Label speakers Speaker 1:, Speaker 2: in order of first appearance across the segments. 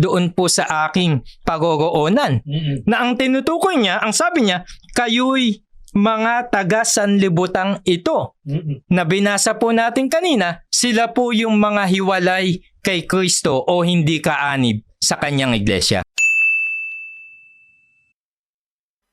Speaker 1: doon po sa aking pagoroonan. Na ang tinutukoy niya, ang sabi niya, kayo'y mga taga-sanlibutang ito. Na binasa po natin kanina, sila po yung mga hiwalay kay Kristo o hindi kaanib sa kanyang iglesia.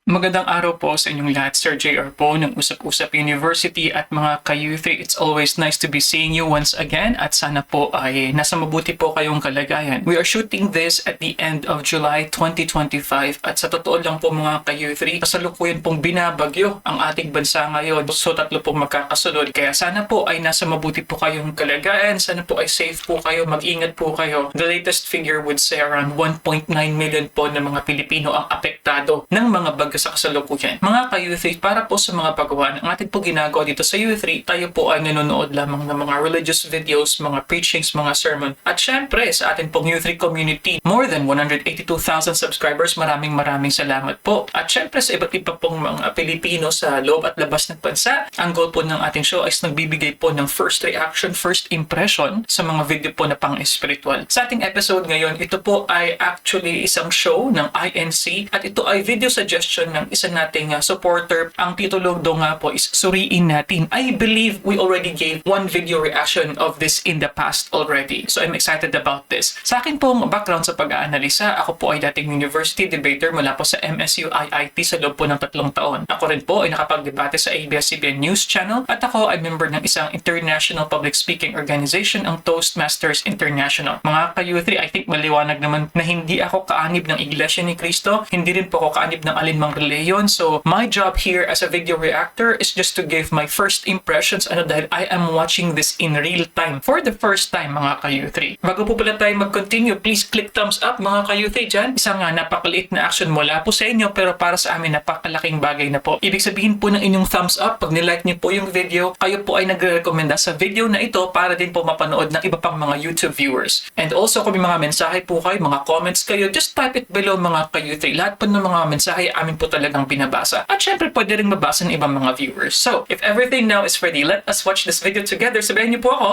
Speaker 2: Magandang araw po sa inyong lahat. Sir JR po ng Usap-Usap University at mga ka-youth. It's always nice to be seeing you once again at sana po ay nasa mabuti po kayong kalagayan. We are shooting this at the end of July 2025 at sa totoo lang po mga ka-youth, kasalukuyan pong binabagyo ang ating bansa ngayon. So tatlo po magkakasunod. Kaya sana po ay nasa mabuti po kayong kalagayan. Sana po ay safe po kayo. Mag-ingat po kayo. The latest figure would say around 1.9 million po ng mga Pilipino ang apektado ng mga bagyo sa kasalukuyan. Mga ka-Youth 3, para po sa mga pagawa ng ating po ginagawa dito sa Youth 3, tayo po ay nanonood lamang ng mga religious videos, mga preachings, mga sermon. At syempre, sa ating pong Youth 3 community, more than 182,000 subscribers, maraming salamat po. At syempre, sa iba't iba pong mga Pilipino sa loob at labas ng bansa, ang goal po ng ating show ay nagbibigay po ng first reaction, first impression sa mga video po na pang-espiritual. Sa ating episode ngayon, ito po ay actually isang show ng INC at ito ay video suggestion ng isa nating supporter. Ang titulo do nga po is Suriin Natin. I believe we already gave one video reaction of this in the past already. So I'm excited about this. Sa akin pong background sa pag-aanalisa, ako po ay dating university debater mula po sa MSU IIT sa loob po ng 3 taon. Ako rin po ay nakapagdebate sa ABS-CBN News Channel at ako ay member ng isang international public speaking organization, ang Toastmasters International. Mga ka-youth, I think maliwanag naman na hindi ako kaanib ng Iglesia ni Cristo, hindi rin po ako kaanib ng alinmang reliyon. So, my job here as a video reactor is just to give my first impressions dahil I am watching this in real time for the first time, mga ka-youth. Bago po pala tayo mag-continue, please click thumbs up, mga ka-youth dyan. Isang napakaliit na action mula po sa inyo pero para sa amin napakalaking bagay na po. Ibig sabihin po ng inyong thumbs up, pag nilike niyo po yung video, kayo po ay nagre-recommenda sa video na ito para din po mapanood ng iba pang mga YouTube viewers. And also, kung may mga mensahe po kayo, mga comments kayo, just type it below, mga ka-youth. Lahat po ng mga mensahe amin po talagang binabasa. At syempre, pwede rin mabasa ng ibang mga viewers. So, if everything now is ready, let us watch this video together. Sabihin niyo po ako,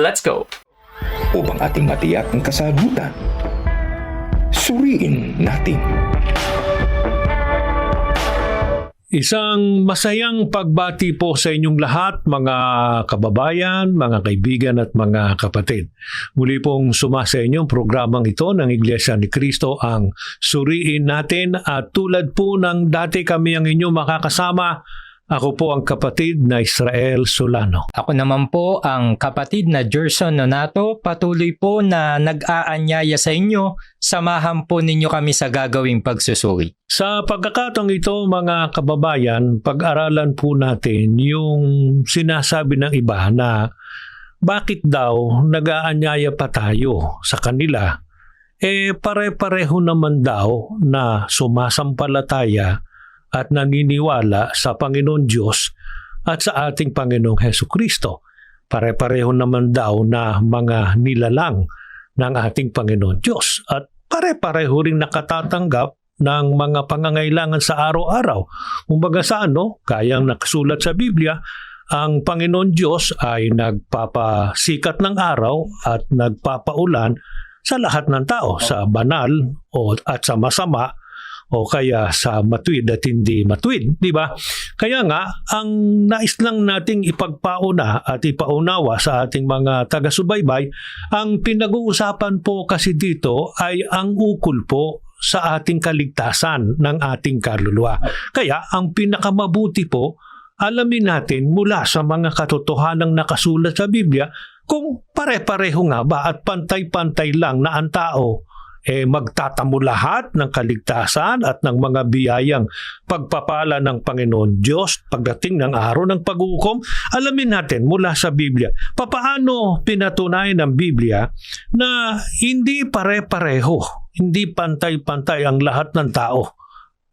Speaker 2: let's go!
Speaker 3: Upang ating matiyak ang kasagutan, suriin natin.
Speaker 4: Isang masayang pagbati po sa inyong lahat, mga kababayan, mga kaibigan at mga kapatid. Muli pong sumasa inyong programang ito ng Iglesia ni Cristo, ang Suriin Natin. At tulad po ng dati kami ang inyong makakasama, ako po ang kapatid na Israel Solano.
Speaker 1: Ako naman po ang kapatid na Gerson Nonato. Patuloy po na nag-aanyaya sa inyo. Samahan po ninyo kami sa gagawing pagsusuri.
Speaker 4: Sa pagkakataong ito, mga kababayan, pag-aralan po natin yung sinasabi ng iba na bakit daw nag-aanyaya pa tayo sa kanila. Pare-pareho naman daw na sumasampalataya at naniniwala sa Panginoon Diyos at sa ating Panginoong Hesukristo. Pare-pareho naman daw na mga nilalang ng ating Panginoon Diyos at pare-pareho rin nakatatanggap ng mga pangangailangan sa araw-araw. Kumbaga sa kayang nakasulat sa Biblia, ang Panginoon Diyos ay nagpapasikat ng araw at nagpapaulan sa lahat ng tao, sa banal at sa masama, o kaya sa matuwid at hindi matuwid, di ba? Kaya nga, ang nais lang nating ipagpauna at ipaunawa sa ating mga taga-subaybay, ang pinag-uusapan po kasi dito ay ang ukol po sa ating kaligtasan ng ating kaluluwa. Kaya, ang pinakamabuti po, alamin natin mula sa mga katotohanang nakasulat sa Biblia kung pare-pareho nga ba at pantay-pantay lang na ang tao magtatamo lahat ng kaligtasan at ng mga biyayang pagpapala ng Panginoon Diyos pagdating ng araw ng paghukom. Alamin natin mula sa Biblia, papaano pinatunayan ng Biblia na hindi pare-pareho, hindi pantay-pantay ang lahat ng tao,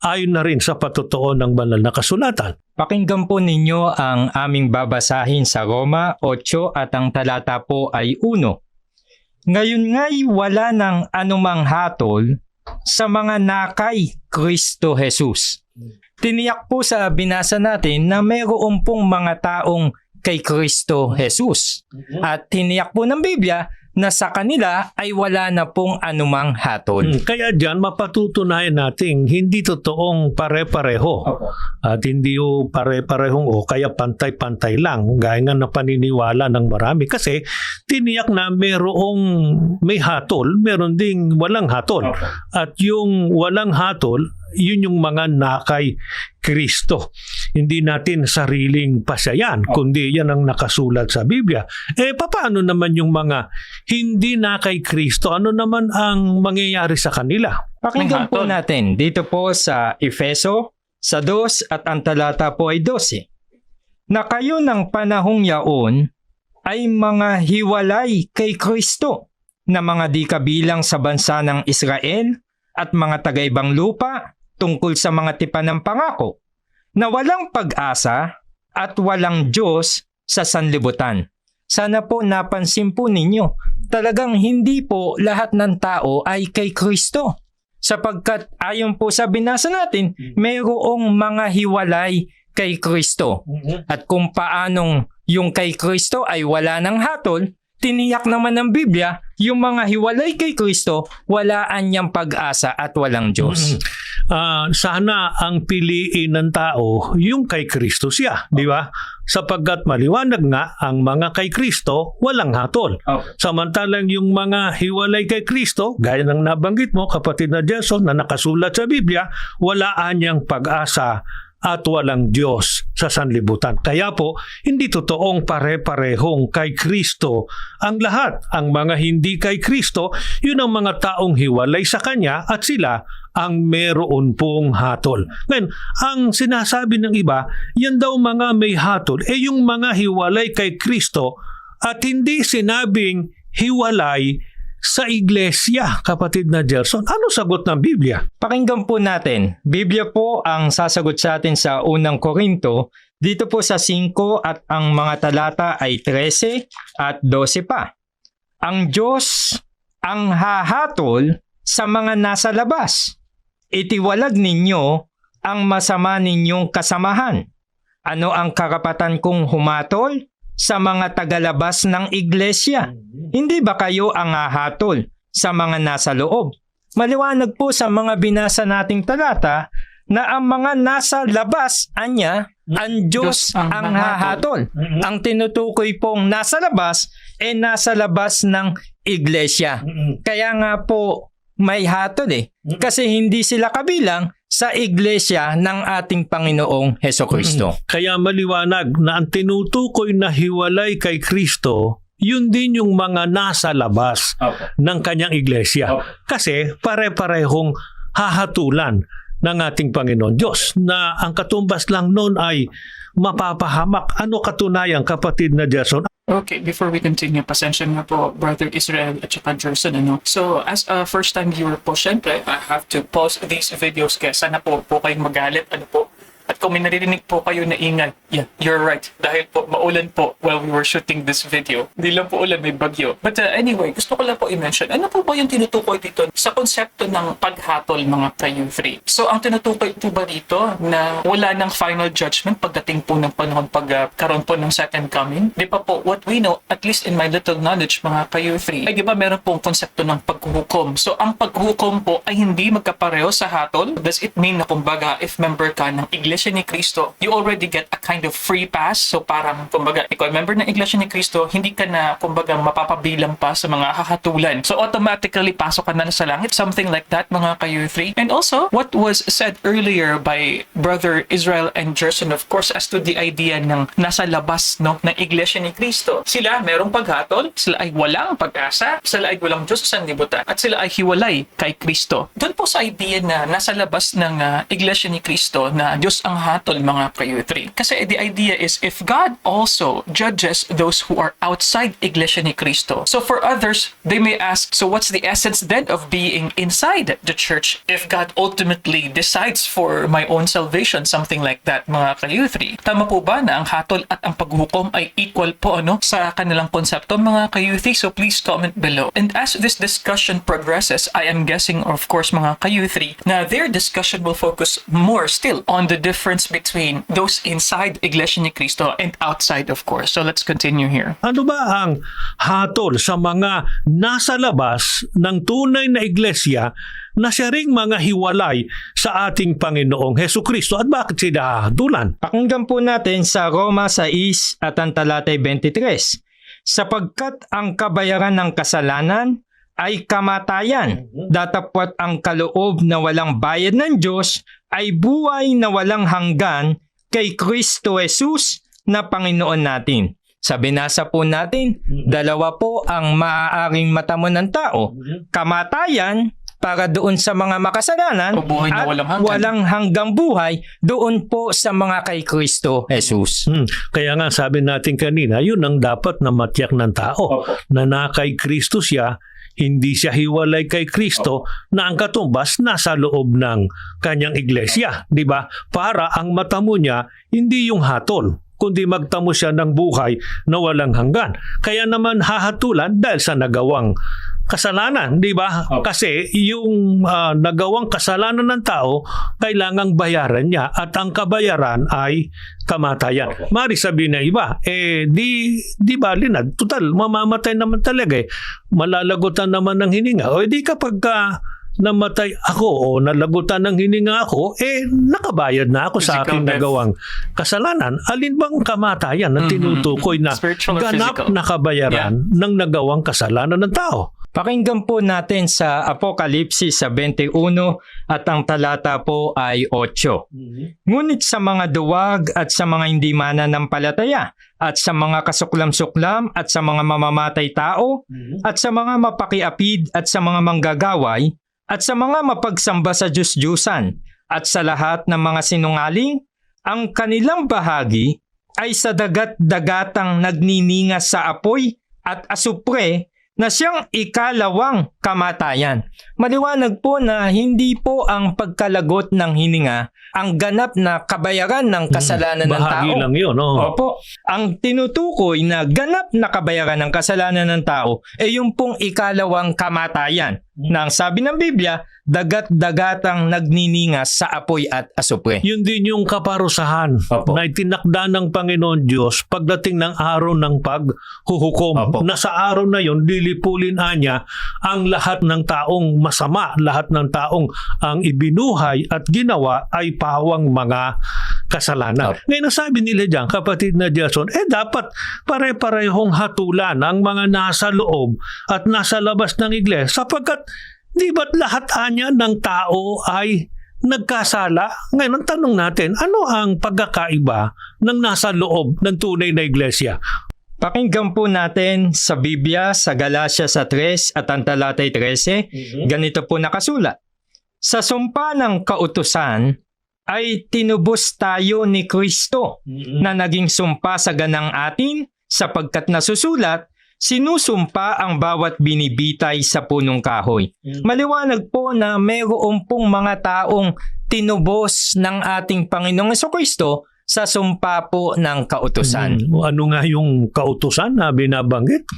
Speaker 4: ayon na rin sa patotoo ng banal na kasulatan.
Speaker 1: Pakinggan po ninyo ang aming babasahin sa Roma 8 at ang talata po ay 1. Ngayon nga'y wala ng anumang hatol sa mga nakay Kristo Jesus. Tiniyak po sa binasa natin na mayroon pong mga taong kay Kristo Jesus. At tiniyak po ng Biblia na sa kanila ay wala na pong anumang hatol.
Speaker 4: Kaya diyan mapatutunayan nating hindi totoong pare-pareho. At hindi o pare-parehong o kaya pantay-pantay lang gaya nga na paniniwala ng marami kasi tiniyak na may hatol, meron ding walang hatol. At yung walang hatol, yun yung mga nakay Kristo. Hindi natin sariling pasayan, kundi yan ang nakasulat sa Biblia. Paano naman yung mga hindi nakay Kristo? Ano naman ang mangyayari sa kanila?
Speaker 1: Pakinggan po natin dito po sa Efeso, sa 2 at ang talata po ay 12. Na kayo ng panahong yaon ay mga hiwalay kay Kristo, na mga di kabilang sa bansa ng Israel at mga taga-ibang lupa, tungkol sa mga tipan ng pangako, na walang pag-asa at walang Diyos sa sanlibutan. Sana po napansin po ninyo, talagang hindi po lahat ng tao ay kay Kristo. Sapagkat ayon po sa binasa natin, mayroong mga hiwalay kay Kristo. At kung paanong yung kay Kristo ay wala ng hatol, tiniyak naman ng Biblia, yung mga hiwalay kay Kristo, walaan niyang pag-asa at walang Diyos.
Speaker 4: Sana ang piliin ng tao yung kay Kristo siya, di ba? Sapagkat maliwanag nga ang mga kay Kristo walang hatol. Samantalang yung mga hiwalay kay Kristo, gaya ng nabanggit mo kapatid na Jason na nakasulat sa Biblia, walaan niyang pag-asa at walang Diyos sa sanlibutan. Kaya po, hindi totoong pare-parehong kay Kristo ang lahat. Ang mga hindi kay Kristo, yun ang mga taong hiwalay sa Kanya at sila ang meron pong hatol. Ngayon, ang sinasabi ng iba, yan daw mga may hatol, yung mga hiwalay kay Kristo at hindi sinabing hiwalay sa iglesia, kapatid na Gerson. Ano sagot ng Biblia?
Speaker 1: Pakinggan po natin. Biblia po ang sasagot sa atin sa unang Korinto, dito po sa 5 at ang mga talata ay 13 at 12 pa. Ang Diyos ang hahatol sa mga nasa labas. Itiwalag ninyo ang masama ninyong kasamahan. Ano ang karapatan kong humatol sa mga tagalabas ng iglesia? Hindi ba kayo ang hahatol sa mga nasa loob? Maliwanag po sa mga binasa nating talata na ang mga nasa labas, ang Diyos ang hahatol. Ang tinutukoy pong nasa labas, nasa labas ng iglesia. Kaya nga po may hatol kasi hindi sila kabilang sa iglesia ng ating Panginoong Hesukristo.
Speaker 4: Kaya maliwanag na ang tinutukoy na hiwalay kay Kristo, yun din yung mga nasa labas ng kanyang iglesia. Kasi pare-parehong hahatulan ng ating Panginoon Diyos na ang katumbas lang noon ay mapapahamak. Ano katunayan, kapatid na Jason?
Speaker 2: Okay, before we continue, pasensya nga po, Brother Israel at saka Gerson, So, as a first-time viewer po, syempre, I have to pause these videos kaya sana po kayong magalit, At kung may naririnig po kayo na ingay, yeah, you're right. Dahil po, maulan po while we were shooting this video. Hindi lang po ulan, may bagyo. But anyway, gusto ko lang po i-mention, ano po ba yung tinutukoy dito sa konsepto ng paghatol, mga ka-U3? So, ang tinutukoy po ba dito na wala ng final judgment pagdating po ng panahon pagkaroon po ng second coming? Di pa po, what we know, at least in my little knowledge, mga ka-U3, ay di ba meron pong konsepto ng paghuhukom? So, ang paghuhukom po ay hindi magkapareho sa hatol. Does it mean na kumbaga, if member ka ng Iglesia ni Cristo, you already get a kind of free pass. So parang, kumbaga, ikaw member ng Iglesia ni Cristo, hindi ka na, kumbaga, mapapabilang pa sa mga hahatulan. So automatically, pasok ka na sa langit. Something like that, mga ka-U3. And also, what was said earlier by Brother Israel and Gerson, of course, as to the idea ng nasa labas ng Iglesia ni Cristo. Sila merong paghatol, sila ay walang pag-asa, sila ay walang Diyos sa sanlibutan, at sila ay hiwalay kay Cristo. Doon po sa idea na nasa labas ng Iglesia ni Cristo na Diyos ang hatol, mga ka-U3. Kasi the idea is, if God also judges those who are outside Iglesia ni Cristo, so for others, they may ask, so what's the essence then of being inside the church if God ultimately decides for my own salvation, something like that, mga ka-U3? Tama po ba na ang hatol at ang paghukom ay equal po sa kanilang konsepto, mga ka-U3? So please comment below. And as this discussion progresses, I am guessing, of course, mga ka-U3, na their discussion will focus more still on the different difference between those inside Iglesia ni Cristo and outside, of course. So let's continue here.
Speaker 4: Ano ba ang hatol sa mga nasa labas ng tunay na iglesia na siya ring mga hiwalay sa ating Panginoong Hesukristo at bakit sila hahatulan?
Speaker 1: Pakinggan po natin sa Roma 6 at ang talatay 23. Sapagkat ang kabayaran ng kasalanan ay kamatayan, datapwat ang kaloob na walang bayad ng Diyos ay buhay na walang hanggan kay Kristo Jesus na Panginoon natin. Sa binasa po natin, dalawa po ang maaaring matamo ng tao. Kamatayan para doon sa mga makasalanan
Speaker 2: O buhay na
Speaker 1: at
Speaker 2: walang hanggan.
Speaker 1: walang hanggang buhay doon po sa mga kay Kristo Jesus.
Speaker 4: Kaya nga sabi natin kanina, yun ang dapat na matiyak ng tao, na kay Kristo siya, hindi siya hiwalay kay Kristo, na ang katumbas nasa loob ng kanyang iglesia, di ba? Para ang mata mo niya, hindi yung hatol, kundi magtamo siya ng buhay na walang hanggan. Kaya naman hahatulan dahil sa nagawang kasalanan, di ba? Kasi yung nagawang kasalanan ng tao, kailangang bayaran niya at ang kabayaran ay kamatayan. Mari sabihin na iba, di bali na, total, mamamatay naman talaga malalagutan naman ng hininga. O di kapag namatay ako o nalagutan ng hininga ako, nakabayad na ako sa aking
Speaker 2: Physical death.
Speaker 4: nagawang kasalanan. Alin bang kamatayan na tinutukoy na
Speaker 2: Spiritual or
Speaker 4: ganap
Speaker 2: physical?
Speaker 4: na kabayaran ng nagawang kasalanan ng tao?
Speaker 1: Pakinggan po natin sa Apokalipsis sa 21 at ang talata po ay 8. Ngunit sa mga duwag at sa mga hindi mananampalataya at sa mga kasuklam-suklam at sa mga mamamatay tao at sa mga mapakiapid at sa mga manggagaway at sa mga mapagsamba sa Diyos-Diyusan at sa lahat ng mga sinungaling, ang kanilang bahagi ay sa dagat-dagatang nagniningas sa apoy at asupre na siyang ikalawang kamatayan. Maliwanag po na hindi po ang pagkalagot ng hininga ang ganap na kabayaran ng kasalanan ng tao.
Speaker 4: Bahagi lang yun, no?
Speaker 1: Opo. Ang tinutukoy na ganap na kabayaran ng kasalanan ng tao ay yung pong ikalawang kamatayan. Na ang sabi ng Biblia, dagat-dagatang nagniningas sa apoy at asupre.
Speaker 4: Yun din yung kaparusahan
Speaker 1: Opo.
Speaker 4: na itinakda ng Panginoon Diyos pagdating ng araw ng paghuhukom.
Speaker 1: Opo.
Speaker 4: Na sa araw na yun, lilipulin niya ang lahat ng taong masama, lahat ng taong ang ibinuhay at ginawa ay pawang mga kasalanan.
Speaker 1: Opo.
Speaker 4: Ngayon, sabi nila dyan, kapatid na Jason, dapat pare-parehong hatulan ang mga nasa loob at nasa labas ng iglesia sapagkat di ba't lahat anya ng tao ay nagkasala? Ngayon, ang tanong natin, ano ang pagkakaiba ng nasa loob ng tunay na iglesia?
Speaker 1: Pakinggan po natin sa Biblia sa Galatia sa 3 at ang talatay 13. Ganito po nakasulat. Sa sumpa ng kautusan ay tinubos tayo ni Kristo na naging sumpa sa ganang atin sapagkat nasusulat, sinusumpa ang bawat binibitay sa punong kahoy. Maliwanag po na mayroon pong mga taong tinubos ng ating Panginoong Jesucristo sa sumpa po ng kautusan.
Speaker 4: Ano nga yung kautusan na binabanggit?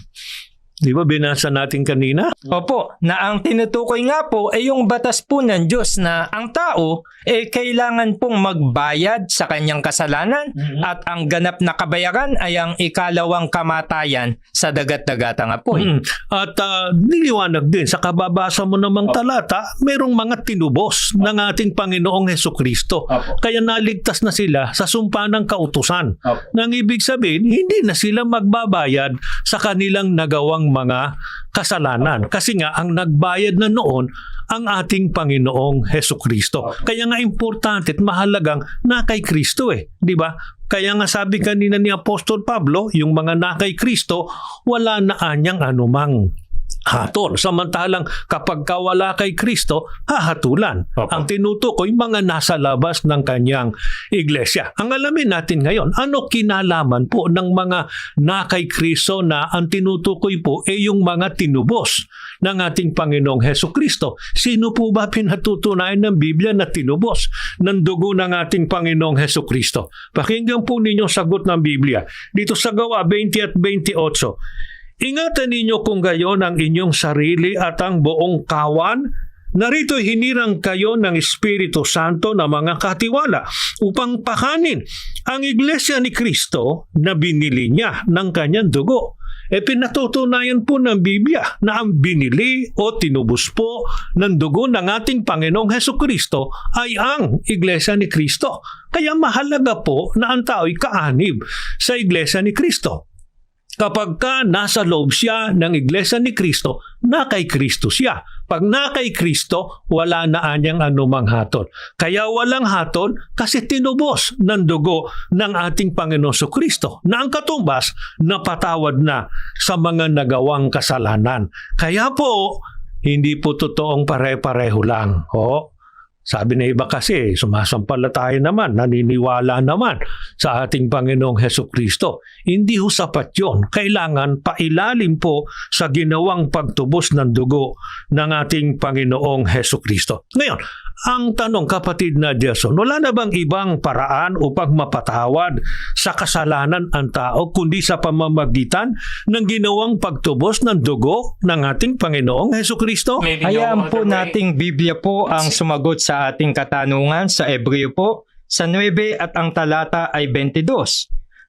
Speaker 4: Di ba binasa natin kanina?
Speaker 1: Opo, na ang tinutukoy nga po ay yung batas po ng Diyos na ang tao kailangan pong magbayad sa kanyang kasalanan at ang ganap na kabayaran ay ang ikalawang kamatayan sa dagat-dagatang apoy.
Speaker 4: At niliwanag din, sa kababasa mo namang talata, merong mga tinubos ng ating Panginoong Hesukristo. Kaya naligtas na sila sa sumpa ng kautusan. Nang ibig sabihin, hindi na sila magbabayad sa kanilang nagawang mga kasalanan. Kasi nga, ang nagbayad na noon ang ating Panginoong Hesukristo. Kaya nga importante at mahalagang na kay Kristo di ba? Kaya nga sabi kanina ni Apostol Pablo, yung mga na kay Kristo, wala na anyang anumang hatol. Samantalang kapag wala kay Kristo, hahatulan. Ang tinutukoy, mga nasa labas ng kanyang iglesia. Ang alamin natin ngayon, ano kinalaman po ng mga na kay Kristo na ang tinutukoy po ay yung mga tinubos ng ating Panginoong Hesukristo. Sino po ba pinatutunayan ng Biblia na tinubos ng dugo ng ating Panginoong Hesukristo? Pakinggan po ninyo sagot ng Biblia. Dito sa Gawa 20 at 28. Ingatan ninyo kung gayon ang inyong sarili at ang buong kawan Narito hinirang kayo ng Espiritu Santo na mga katiwala upang pakanin ang Iglesia ni Kristo na binili niya ng kanyang dugo. Pinatutunayan po ng Biblia na ang binili o tinubos po ng dugo ng ating Panginoong Hesukristo ay ang Iglesia ni Kristo. Kaya mahalaga po na ang tao'y kaanib sa Iglesia ni Kristo. Kapag ka nasa loob siya ng Iglesia ni Kristo, na kay Kristo siya. Pag na kay Kristo, wala na anyang anumang hatol. Kaya walang hatol kasi tinubos ng dugo ng ating Panginoon Kristo na ang katumbas napatawad na sa mga nagawang kasalanan. Kaya po, hindi po totoong pare-pareho lang. Sabi na iba kasi, sumasampalataya naman, naniniwala naman sa ating Panginoong Hesukristo. Hindi ho sapat yun. Kailangan pailalim po sa ginawang pagtubos ng dugo ng ating Panginoong Hesukristo. Ngayon, ang tanong, kapatid na Jason, wala na bang ibang paraan upang mapatawad sa kasalanan ang tao kundi sa pamamagitan ng ginawang pagtubos ng dugo ng ating Panginoong Hesukristo?
Speaker 2: Maybe no
Speaker 1: Hayaan po
Speaker 2: other way.
Speaker 1: nating Biblia po ang sumagot sa ating katanungan sa Hebreo po sa 9 at ang talata ay 22.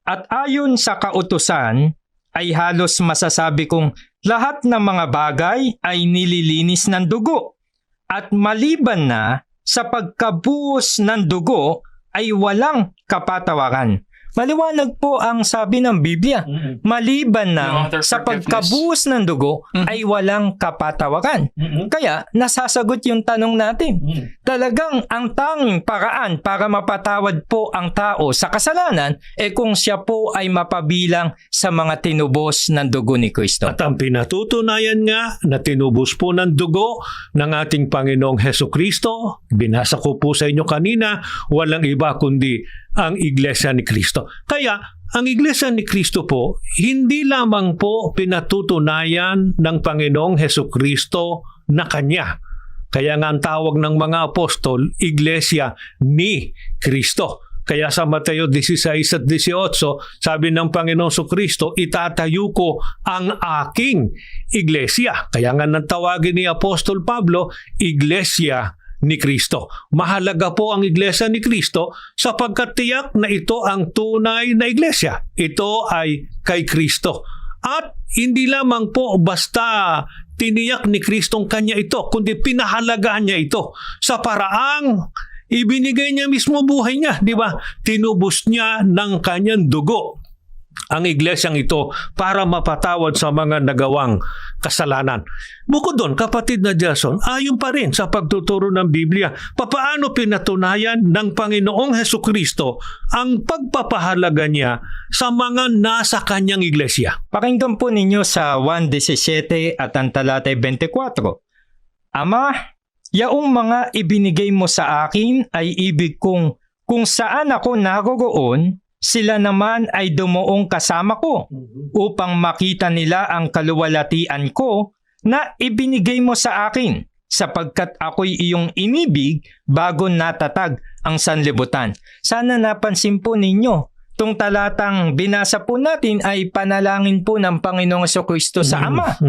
Speaker 1: At ayon sa kautusan ay halos masasabi kong lahat ng mga bagay ay nililinis ng dugo. At maliban na sa pagkabuhos ng dugo ay walang kapatawaran. Maliwanag po ang sabi ng Biblia. Maliban na
Speaker 2: No other
Speaker 1: sa
Speaker 2: forgiveness.
Speaker 1: pagkabuhos ng dugo ay walang kapatawaran. Kaya nasasagot yung tanong natin. Talagang ang tanging paraan para mapatawad po ang tao sa kasalanan kung siya po ay mapabilang sa mga tinubos ng dugo ni Kristo.
Speaker 4: At ang pinatutunayan nga na tinubos po ng dugo ng ating Panginoong Hesukristo, binasa ko po sa inyo kanina, walang iba kundi ang Iglesia ni Kristo. Kaya, ang Iglesia ni Kristo po, hindi lamang po pinatutunayan ng Panginoong Hesukristo na Kanya. Kaya nga ang tawag ng mga apostol, Iglesia ni Kristo. Kaya sa Mateo 16 at 18, sabi ng Panginoong Hesukristo, itatayo ko ang aking iglesia. Kaya nga nang tawagin ni Apostol Pablo, Iglesia ni Kristo. Mahalaga po ang Iglesia ni Kristo sapagkat tiyak na ito ang tunay na iglesia. Ito ay kay Kristo. At hindi lamang po basta tiniyak ni Kristong kanya ito, kundi pinahalagaan niya ito sa paraang ibinigay niya mismo buhay niya, di ba? Tinubos niya ng kanyang dugo ang iglesyang ito para mapatawad sa mga nagawang kasalanan. Bukod doon, kapatid na Jason, ayon pa rin sa pagtuturo ng Biblia, papaano pinatunayan ng Panginoong Hesukristo ang pagpapahalaga niya sa mga nasa kanyang iglesia.
Speaker 1: Pakinggan po ninyo sa 1:17 at ang talata 24. Ama, yaong mga ibinigay mo sa akin ay ibig kong kung saan ako naroroon, sila naman ay dumuong kasama ko upang makita nila ang kaluwalhatian ko na ibinigay mo sa akin sapagkat ako'y iyong inibig bago natatag ang sanlibutan. Sana napansin po ninyo, itong talatang binasa po natin ay panalangin po ng Panginoong Jesucristo sa Ama.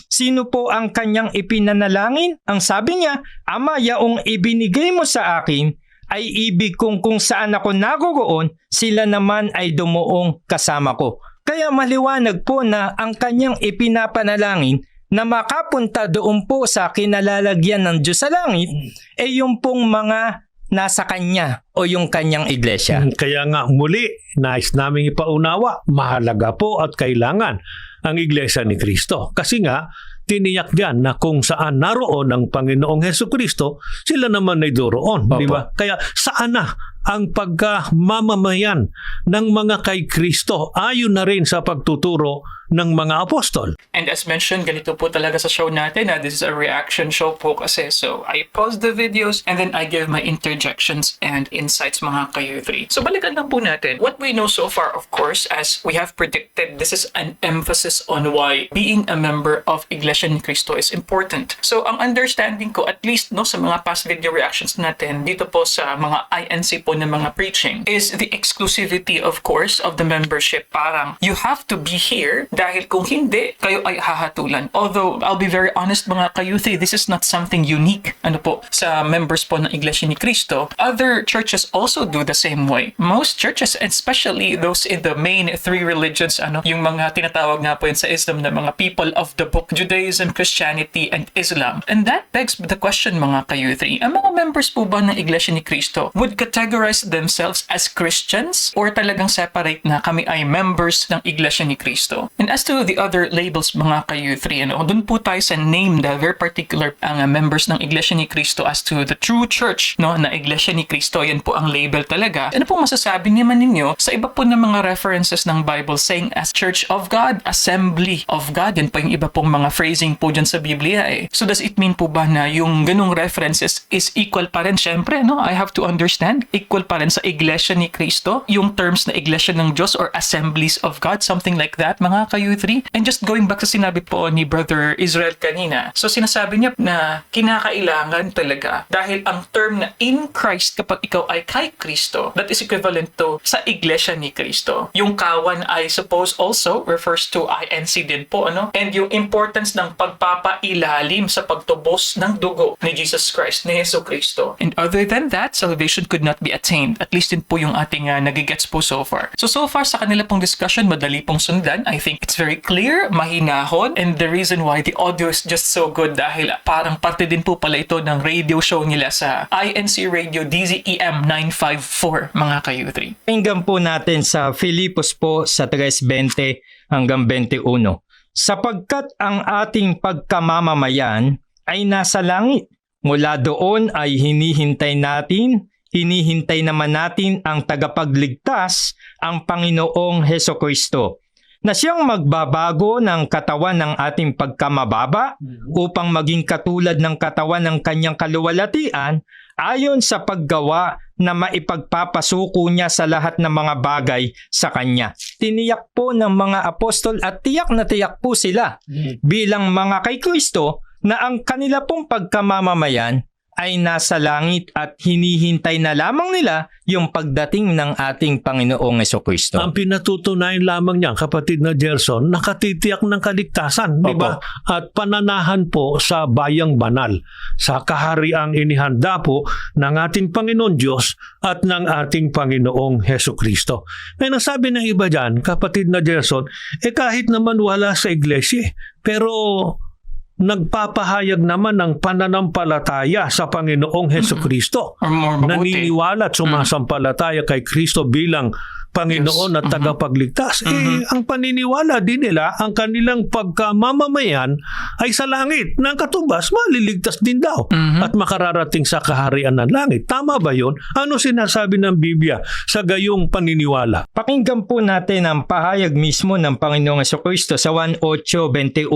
Speaker 1: Sino po ang kanyang ipinanalangin? Ang sabi niya, Ama, yaong ibinigay mo sa akin ay ibig kong kung saan ako naroroon, sila naman ay dumuong kasama ko. Kaya maliwanag po na ang kanyang ipinapanalangin na makapunta doon po sa kinalalagyan ng Diyos sa langit, yung pong mga nasa kanya o yung kanyang iglesia.
Speaker 4: Kaya nga muli, nais naming ipaunawa, mahalaga po at kailangan ang Iglesia ni Kristo. Kasi nga, tiniyak diyan na kung saan naroon ang Panginoong Hesukristo, sila naman ay doroon, di ba? Kaya saan na ang pagkamamamayan ng mga kay Kristo ayon na rin sa pagtuturo ng mga apostol.
Speaker 2: And as mentioned, ganito po talaga sa show natin na this is a reaction show po kasi. So, I pause the videos and then I give my interjections and insights mga ka-U3. So, balikan lang po natin. What we know so far, of course, as we have predicted, this is an emphasis on why being a member of Iglesia ni Cristo is important. So, ang understanding ko, at least no sa mga past video reactions natin, dito po sa mga INC po na mga preaching, is the exclusivity, of course, of the membership. Parang, you have to be here Dahil kung hindi, kayo ay hahatulan. Although, I'll be very honest mga kayuthi, this is not something unique sa members po ng Iglesia ni Cristo. Other churches also do the same way. Most churches, especially those in the main three religions, yung mga tinatawag nga po yun sa Islam na mga people of the book, Judaism, Christianity, and Islam. And that begs the question mga kayuthi, ang mga members po ba ng Iglesia ni Cristo would categorize themselves as Christians or talagang separate na kami ay members ng Iglesia ni Cristo? And as to the other labels mga kayuthi, dun po tayo sa name na very particular ang members ng Iglesia ni Cristo as to the true church na Iglesia ni Cristo, yan po ang label talaga. Ano po masasabi naman ninyo sa iba po ng mga references ng Bible saying as Church of God, Assembly of God, yan po yung iba pong mga phrasing po dyan sa Biblia eh. So does it mean po ba na yung ganung references is equal pa rin? Syempre, I have to understand, equal pa rin sa Iglesia ni Cristo, yung terms na Iglesia ng Diyos or Assemblies of God, something like that, mga kayuthri. And just going back sa sinabi po ni Brother Israel kanina, so sinasabi niya na kinakailangan talaga dahil ang term na in Christ kapag ikaw ay kay Kristo, that is equivalent to sa Iglesia ni Cristo. Yung kawan I suppose also refers to INC din po, and yung importance ng pagpapailalim sa pagtubos ng dugo ni Jesus Christ, ni Yesu Cristo. And other than that, salvation could not be attained. At least din po yung ating nagigets po so far. So far sa kanila pong discussion, madali pong sundan. I think it's very clear, mahinahon, and the reason why the audio is just so good dahil parang parte din po pala ito ng radio show nila sa INC Radio DZEM 954, mga kayuthri.
Speaker 1: Pakinggan po natin sa Filipos po sa 3:20 hanggang 21. Sapagkat ang ating pagkamamamayan ay nasa langit. Mula doon ay hinihintay naman natin ang tagapagligtas, ang Panginoong Hesukristo, na siyang magbabago ng katawan ng ating pagkamababa upang maging katulad ng katawan ng kanyang kaluwalhatian ayon sa paggawa na maipagpapasuko niya sa lahat ng mga bagay sa kanya. Tiniyak po ng mga apostol at tiyak na tiyak po sila bilang mga kay Kristo na ang kanila pong pagkamamamayan ay nasa langit at hinihintay na lamang nila yung pagdating ng ating Panginoong Hesukristo.
Speaker 4: Ang pinatutunayan lamang niya, kapatid na Gerson, nakatitiyak ng kaligtasan, di ba? At pananahan po sa bayang banal, sa kahariang inihanda po ng ating Panginoon Diyos at ng ating Panginoong Hesukristo. Ngayon, nasabi ng iba dyan, kapatid na Gerson, kahit naman wala sa iglesia, pero nagpapahayag naman ng pananampalataya sa Panginoong Hesukristo. Naniniwala at sumasampalataya kay Kristo bilang Panginoon at tagapagligtas. Ang paniniwala din nila, ang kanilang pagkamamamayan ay sa langit. Nang katubas, maliligtas din daw at makararating sa kaharian ng langit. Tama ba yun? Ano sinasabi ng Biblia sa gayong paniniwala?
Speaker 1: Pakinggan po natin ang pahayag mismo ng Panginoong Hesukristo sa 1:8, 21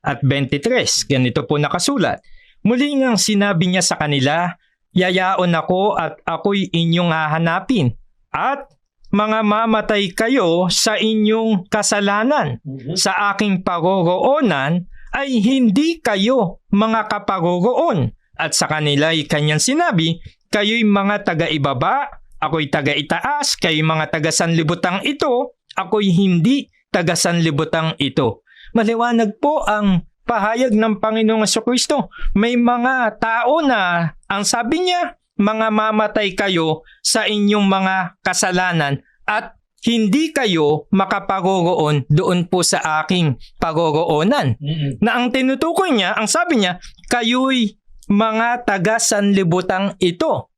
Speaker 1: at 23. Ganito po nakasulat. Muli ngang sinabi niya sa kanila, yayaon ako at ako'y inyong hahanapin at mga mamatay kayo sa inyong kasalanan. Sa aking pagoroonan ay hindi kayo mga kapagoroon. At sa kanila ay kanyang sinabi, kayo'y mga taga-ibaba, ako'y taga-itaas, kayo'y mga taga-sanlibutang ito, ako'y hindi taga-sanlibutang ito. Maliwanag po ang pahayag ng Panginoong Hesukristo. May mga tao na, ang sabi niya, mga mamatay kayo sa inyong mga kasalanan at hindi kayo makapagoroon doon po sa aking pagoroonan. Na ang tinutukoy niya, ang sabi niya, kayo'y mga taga-sanlibutang ito.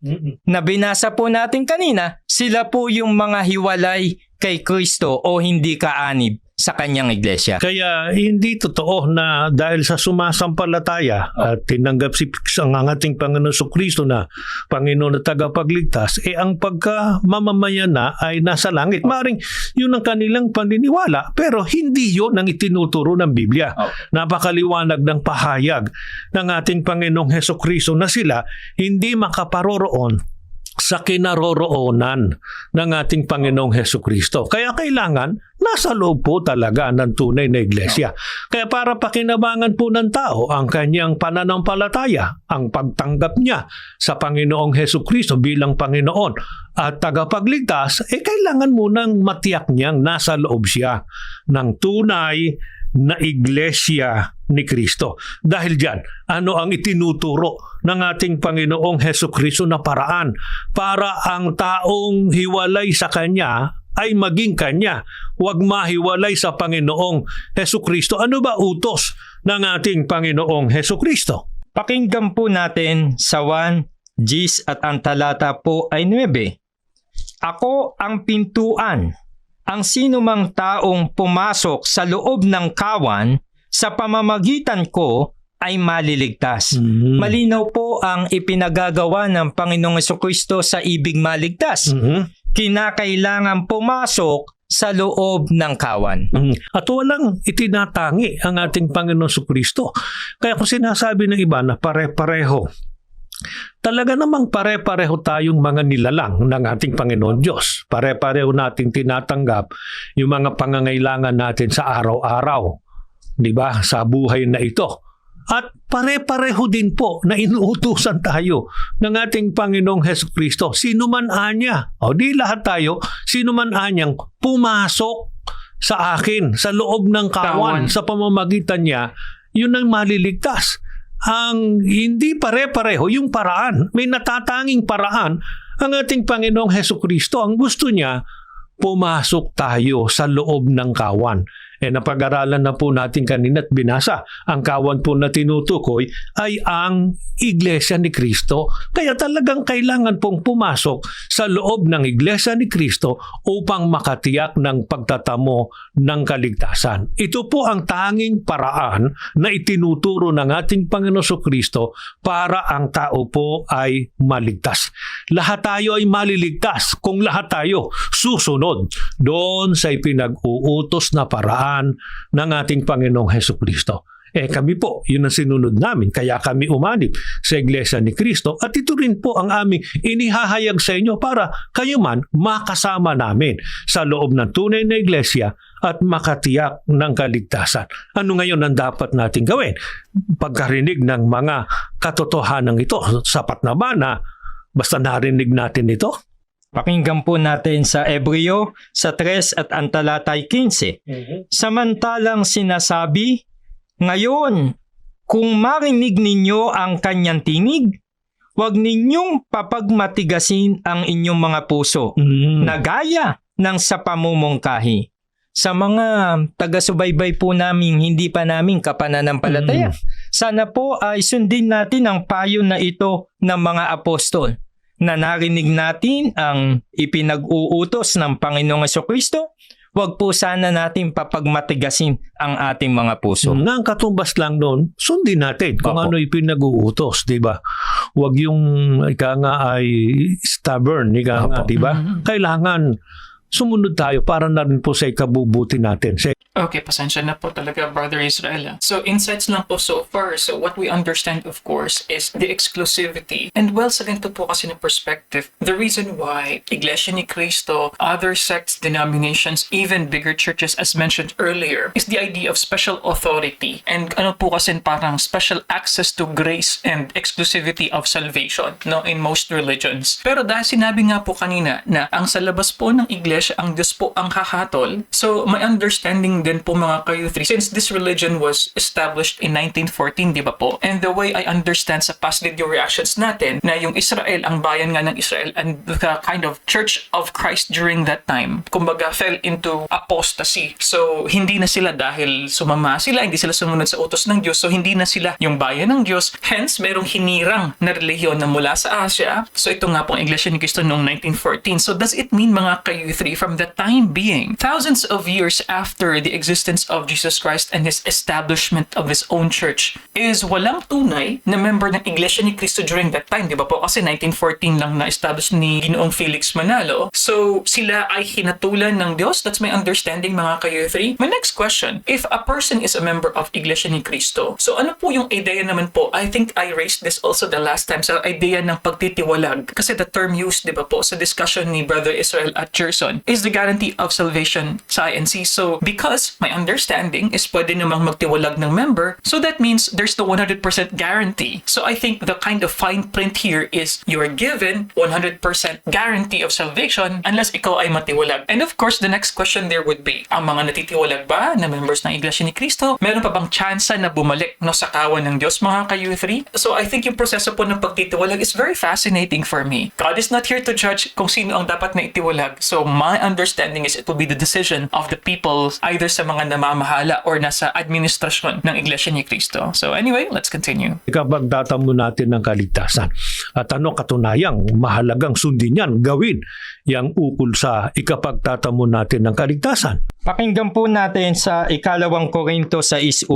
Speaker 1: Na binasa po natin kanina, sila po yung mga hiwalay kay Kristo o hindi kaanib sa kanyang iglesia.
Speaker 4: Kaya hindi totoo na dahil sa sumasampalataya at tinanggap ang ating Panginoon Kristo na Panginoon at tagapagligtas, ang pagkamamamayan na ay nasa langit. Maring yun ang kanilang paniniwala, pero hindi yun ang itinuturo ng Biblia. Napakaliwanag ng pahayag ng ating Panginoong Hesukristo na sila hindi makaparoroon sa kinaroroonan ng ating Panginoong Hesukristo. Kaya kailangan nasa loob po talaga ng tunay na iglesia. Kaya para pakinabangan po ng tao ang kanyang pananampalataya, ang pagtanggap niya sa Panginoong Hesukristo bilang Panginoon at tagapagligtas, kailangan munang matiyak niyang nasa loob siya ng tunay na iglesia ni Kristo. Dahil diyan, ano ang itinuturo ng ating Panginoong Hesukristo na paraan para ang taong hiwalay sa Kanya ay maging Kanya, huwag mahiwalay sa Panginoong Hesukristo. Ano ba utos ng ating Panginoong Hesukristo?
Speaker 1: Pakinggan po natin sa 1 Gs at ang talata po ay 9. Ako ang pintuan. Ang sino mang taong pumasok sa loob ng kawan sa pamamagitan ko ay maliligtas. Malinaw po ang ipinagagawa ng Panginoong Jesucristo sa ibig maligtas. Kinakailangan pumasok sa loob ng kawan.
Speaker 4: At walang itinatangi ang ating Panginoong Jesucristo. Kaya kung sinasabi ng iba na pare-pareho, talaga namang pare-pareho tayong mga nilalang ng ating Panginoon Diyos. Pare-pareho nating tinatanggap yung mga pangangailangan natin sa araw-araw, di ba, sa buhay na ito. At pare-pareho din po na inuutusan tayo ng ating Panginoong Hesukristo. Sino man anya, o di lahat tayo, sino man anyang pumasok sa akin, sa loob ng kawan, sa pamamagitan niya, yun ang maliligtas. Ang hindi pare-pareho yung paraan. May natatanging paraan ang ating Panginoong Hesukristo. Ang gusto niya, pumasok tayo sa loob ng kawan. Napag-aralan na po natin kanina at binasa. Ang kawan po na tinutukoy ay ang Iglesia ni Kristo. Kaya talagang kailangan pong pumasok sa loob ng Iglesia ni Kristo upang makatiyak ng pagtatamo ng kaligtasan. Ito po ang tanging paraan na itinuturo ng ating Panginoon Kristo para ang tao po ay maligtas. Lahat tayo ay maliligtas kung lahat tayo susunod doon sa ipinag-uutos na paraan ng ating Panginoong Hesukristo. Kami po, yun ang sinunod namin. Kaya kami umanib sa Iglesia ni Kristo at ito rin po ang aming inihahayag sa inyo para kayo man makasama namin sa loob ng tunay na Iglesia at makatiyak ng kaligtasan. Ano ngayon ang dapat natin gawin? Pagkarinig ng mga katotohanan ito, sapat na ba na basta narinig natin ito?
Speaker 1: Pakinggan po natin sa Hebreo sa 3 at ang talatay 15. Samantalang sinasabi, ngayon, kung marinig ninyo ang kanyang tinig, huwag ninyong papagmatigasin ang inyong mga puso na gaya ng sa pamumungkahi. Sa mga taga-subaybay po namin, hindi pa namin kapananampalataya, sana po ay sundin natin ang payo na ito ng mga apostol na narinig natin ang ipinag-uutos ng Panginoong Jesucristo. Huwag po sana natin papagmatigasin ang ating mga puso.
Speaker 4: Ang katumbas lang noon, sundin natin kung ano ipinag-uutos, di ba? Huwag yung ika nga ay stubborn, ika nga, di ba? Kailangan sumunod tayo para na rin po sa ikabubuti natin.
Speaker 2: Okay, pasensya na po talaga, Brother Israel. So, insights lang po so far. So, what we understand, of course, is the exclusivity. And well, sa ganito po kasi ng perspective, the reason why Iglesia ni Cristo, other sects, denominations, even bigger churches, as mentioned earlier, is the idea of special authority. And ano po kasi parang special access to grace and exclusivity of salvation, no, in most religions. Pero dahil sinabi nga po kanina na ang sa labas po ng Iglesia, ang Diyos po ang hahatol. So, my understanding din po mga kayo-3, since this religion was established in 1914, di ba po? And the way I understand sa past video reactions natin, na yung Israel, ang bayan nga ng Israel, and the kind of Church of Christ during that time, kumbaga fell into apostasy. So, hindi na sila dahil sumama sila, hindi sila sumunod sa utos ng Diyos, so hindi na sila yung bayan ng Diyos. Hence, merong hinirang na relihiyon na mula sa Asia. So, ito nga po ang Iglesia ni Cristo noong 1914. So, does it mean mga kayo-3 Youth3 from the time being, thousands of years after the existence of Jesus Christ and His establishment of His own church, is walang tunay na member ng Iglesia ni Cristo during that time, di ba po? Kasi 1914 lang na-establish ni Ginoong Felix Manalo. So, sila ay hinatulan ng Diyos. That's my understanding, mga ka-Youth3. My next question, if a person is a member of Iglesia ni Cristo, so ano po yung idea naman po? I think I raised this also the last time sa idea ng pagtitiwalag. Kasi the term used, di ba po, sa discussion ni Brother Israel at Gerson is the guarantee of salvation sa INC. So, because my understanding is pwede namang magtiwalag ng member, so that means there's the 100% guarantee. So, I think the kind of fine print here is you are given 100% guarantee of salvation unless ikaw ay matiwalag. And of course, the next question there would be, ang mga natitiwalag ba na members ng Iglesia ni Cristo, meron pa bang tsansa na bumalik no, sa kawan ng Diyos, mga ka-Youth3? So, I think yung proseso po ng pagtitiwalag is very fascinating for me. God is not here to judge kung sino ang dapat na itiwalag. So, my understanding is it will be the decision of the people either sa mga namamahala or nasa administrasyon ng Iglesia ni Cristo. So, anyway, let's continue.
Speaker 4: Ikapagtatamo natin ng kaligtasan. At ano katunayang mahalagang sundin yan, gawin yang ukol sa ikapagtatamo natin ng kaligtasan.
Speaker 1: Pakinggan po natin sa 2 Korinto 6:1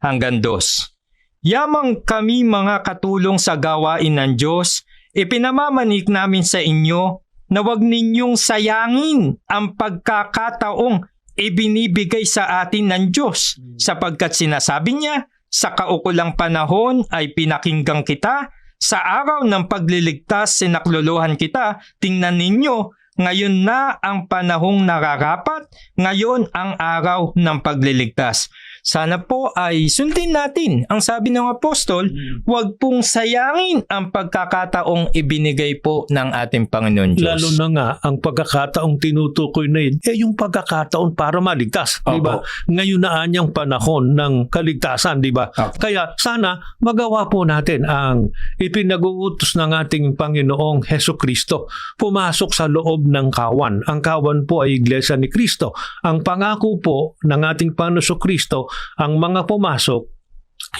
Speaker 1: hanggang 2. Yamang kami mga katulong sa gawain ng Diyos, ipinamamanik namin sa inyo na huwag ninyong sayangin ang pagkakataong ibinibigay sa atin ng Diyos, sapagkat sinasabi niya, sa kaukulang panahon ay pinakinggan kita, sa araw ng pagliligtas sinaklolohan kita, tingnan ninyo, ngayon na ang panahong nararapat, ngayon ang araw ng pagliligtas. Sana po ay sundin natin ang sabi ng apostol, huwag pong sayangin ang pagkakataong ibinigay po ng ating Panginoon Diyos.
Speaker 4: Lalo na nga, ang pagkakataong tinutukoy na yun, yung pagkakataon para maligtas. Di ba? Ngayon na anyang panahon ng kaligtasan, di ba? Kaya sana magawa po natin ang ipinag-uutos ng ating Panginoong Hesus Kristo. Pumasok sa loob ng kawan. Ang kawan po ay Iglesia ni Cristo. Ang pangako po ng ating Panginoon Hesus Kristo, ang mga pumasok,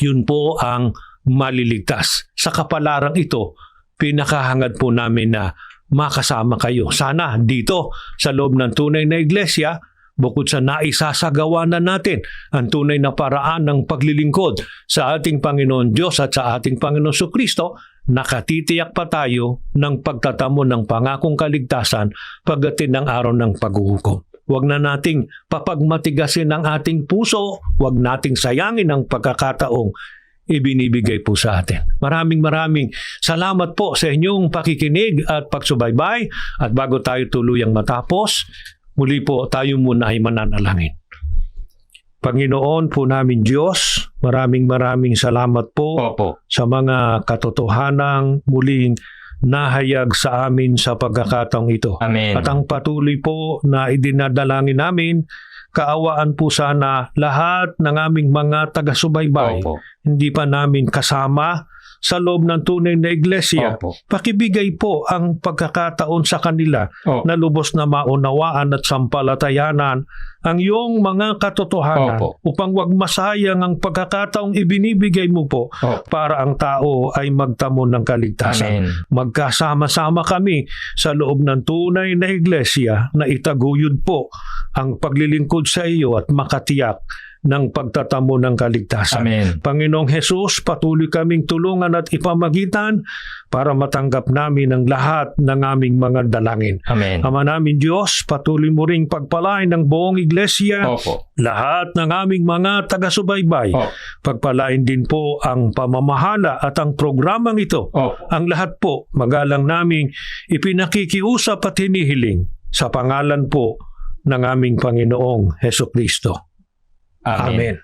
Speaker 4: yun po ang maliligtas. Sa kapalarang ito, pinakahangad po namin na makasama kayo. Sana dito sa loob ng tunay na iglesia, bukod sa naisasagawa na natin ang tunay na paraan ng paglilingkod sa ating Panginoon Diyos at sa ating Panginoon Jesucristo, nakatitiyak pa tayo ng pagtatamo ng pangakong kaligtasan pagdating ng araw ng paghuhukom. Huwag na nating papagmatigasin ang ating puso, huwag nating sayangin ang pagkakataong ibinibigay po sa atin. Maraming salamat po sa inyong pakikinig at pagsubaybay. At bago tayo tuluyang matapos, muli po tayo muna ay mananalangin. Panginoon po namin Diyos, maraming salamat po sa mga katotohanang muling nahayag sa amin sa pagkakataong ito.
Speaker 1: Amen.
Speaker 4: At ang patuloy po na idinadalangin namin, kaawaan po sana lahat ng aming mga taga-subaybay. Hindi pa namin kasama sa loob ng tunay na iglesia. Pakibigay po ang pagkakataon sa kanila na lubos na maunawaan at sampalatayanan ang iyong mga katotohanan upang wag masayang ang pagkakataong ibinibigay mo po para ang tao ay magtamo ng kaligtasan.
Speaker 1: Amen.
Speaker 4: Magkasama-sama kami sa loob ng tunay na iglesia na itaguyod po ang paglilingkod sa iyo at makatiyak ng pagtatamo ng kaligtasan.
Speaker 1: Amen.
Speaker 4: Panginoong Hesus, patuloy kaming tulungan at ipamagitan para matanggap namin ang lahat ng aming mga dalangin.
Speaker 1: Amen.
Speaker 4: Ama namin Diyos, patuloy mo ring pagpalain ng buong iglesia, lahat ng aming mga taga-subaybay. Pagpalain din po ang pamamahala at ang programang ito. Ang lahat po, magalang naming ipinakikiusap at hinihiling sa pangalan po ng aming Panginoong Hesukristo. Amen.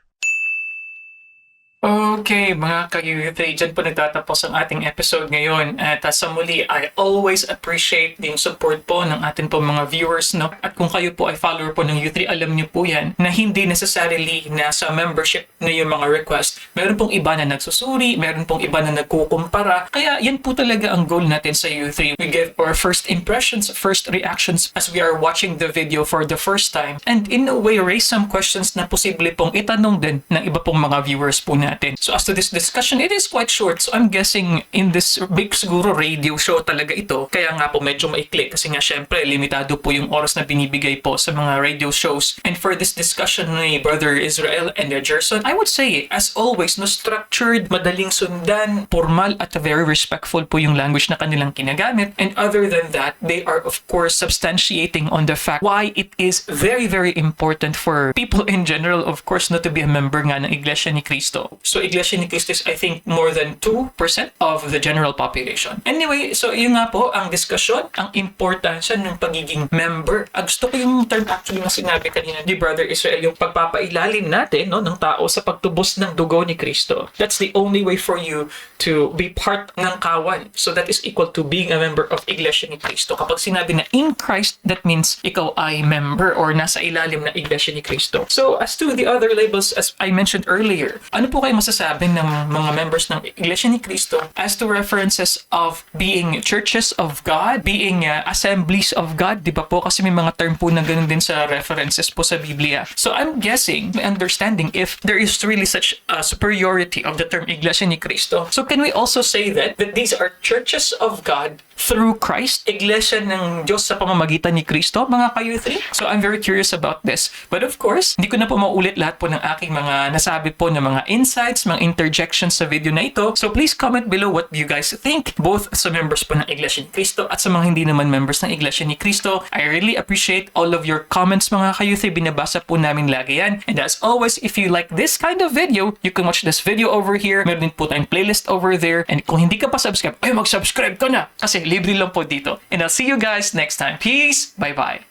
Speaker 2: Okay, mga ka-Youth3, dyan po nagtatapos ang ating episode ngayon. At sa muli, I always appreciate yung support po ng ating po mga viewers, no? At kung kayo po ay follower po ng Youth3, alam niyo po yan na hindi necessarily nasa membership na yung mga request. Meron pong iba na nagsusuri, meron pong iba na nagkukumpara. Kaya yan po talaga ang goal natin sa Youth3. We give our first impressions, first reactions as we are watching the video for the first time. And in a way, raise some questions na posible pong itanong din ng iba pong mga viewers po natin. natin. So as to this discussion, it is quite short. So I'm guessing in this big siguro radio show talaga ito. Kaya nga po medyo maikli kasi nga syempre limitado po yung oras na binibigay po sa mga radio shows. And for this discussion ni Brother Israel and Gerson, I would say as always, no, structured, madaling sundan, formal at very respectful po yung language na kanilang kinagamit. And other than that, they are of course substantiating on the fact why it is very, very important for people in general, of course, not to be a member nga ng Iglesia ni Cristo. So Iglesia ni Cristo is I think more than 2% of the general population. Anyway, so yun nga po ang diskusyon, ang importansya ng pagiging member. Gusto ko yung term actually na sinabi kanina ni Brother Israel, yung pagpapailalim natin, no, ng tao sa pagtubos ng dugo ni Cristo. That's the only way for you to be part ng kawan. So that is equal to being a member of Iglesia ni Cristo. Kapag sinabi na in Christ, that means ikaw ay member or nasa ilalim na Iglesia ni Cristo. So as to the other labels, as I mentioned earlier, ano po kayo masasabi ng mga members ng Iglesia ni Cristo as to references of being churches of God, being assemblies of God, di ba po? Kasi may mga term po na ganun din sa references po sa Biblia. So I'm guessing, my understanding, if there is really such a superiority of the term Iglesia ni Cristo, so can we also say that these are churches of God through Christ, Iglesia ng Diyos sa pamamagitan ni Cristo, mga ka-youth? So I'm very curious about this. But of course, hindi ko na po maulit lahat po ng aking mga nasabi po ng mga insights, mga interjections sa video na ito. So please comment below what you guys think, both sa members po ng Iglesia ni Cristo at sa mga hindi naman members ng Iglesia ni Cristo. I really appreciate all of your comments, mga ka-youth. Binabasa po namin lagi yan. And as always, if you like this kind of video, you can watch this video over here. Meron din po tayong playlist over there. And kung hindi ka pa subscribe, ay mag-subscribe ka na! Kasi libre lang po dito. And I'll see you guys next time. Peace! Bye-bye!